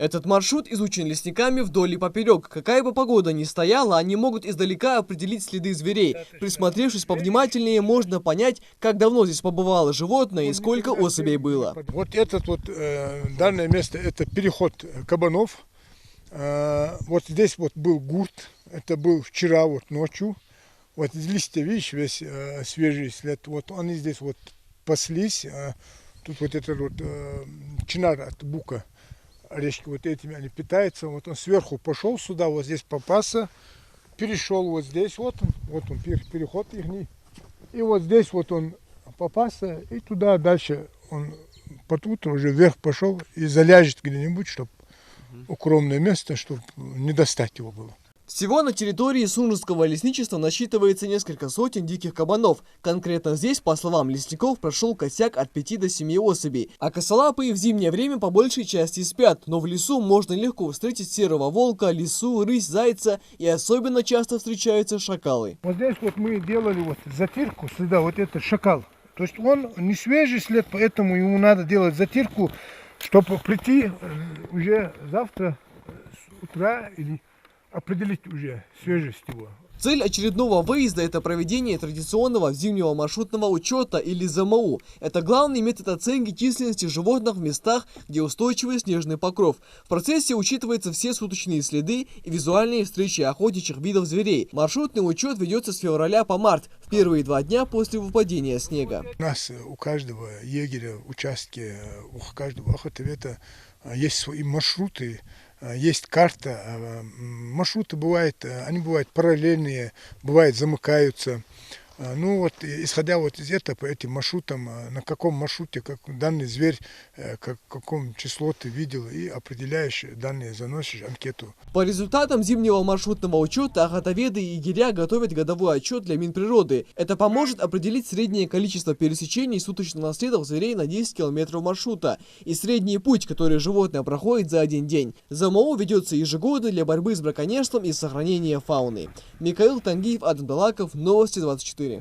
Этот маршрут изучен лесниками вдоль и поперек. Какая бы погода ни стояла, они могут издалека определить следы зверей. Присмотревшись повнимательнее, можно понять, как давно здесь побывало животное и сколько особей было. Вот это вот данное место, это переход кабанов. Вот здесь вот был гурт, это был вчера вот ночью. Вот листья, видишь, весь свежий след. Вот они здесь вот паслись. Тут вот этот вот чинар от бука. Орешки вот этими они питаются. Вот он сверху пошел сюда, вот здесь попался, перешел вот здесь, вот он переход их. И вот здесь вот он попался, и туда дальше он под утро уже вверх пошел и заляжет где-нибудь, чтобы укромное место, чтобы не достать его было. Всего на территории Сунжского лесничества насчитывается несколько сотен диких кабанов. Конкретно здесь, по словам лесников, прошел косяк от 5 до 7 особей. А косолапые в зимнее время по большей части спят, но в лесу можно легко встретить серого волка, лису, рысь, зайца и особенно часто встречаются шакалы. Вот здесь вот мы делали вот затирку следа, вот это шакал. То есть он не свежий след, поэтому ему надо делать затирку, чтобы прийти уже завтра с утра или определить уже свежесть его. Цель очередного выезда – это проведение традиционного зимнего маршрутного учета или ЗМУ. Это главный метод оценки численности животных в местах, где устойчивый снежный покров. В процессе учитываются все суточные следы и визуальные встречи охотничьих видов зверей. Маршрутный учет ведется с февраля по март, в первые 2 дня после выпадения снега. У нас, у каждого егеря, участки, у каждого охотоведа есть свои маршруты. Есть карта, маршруты бывают, они бывают параллельные, бывают замыкаются. Ну вот, исходя вот из этого, по этим маршрутам, на каком маршруте, как данный зверь, каком число ты видел, и определяешь данные, заносишь анкету. По результатам зимнего маршрутного учета охотоведы и егеря готовят годовой отчет для Минприроды. Это поможет определить среднее количество пересечений суточного следов зверей на 10 километров маршрута и средний путь, который животное проходит за один день. ЗМУ ведется ежегодно для борьбы с браконьерством и сохранения фауны. Михаил Тангиев, Адам Далаков, Новости 24.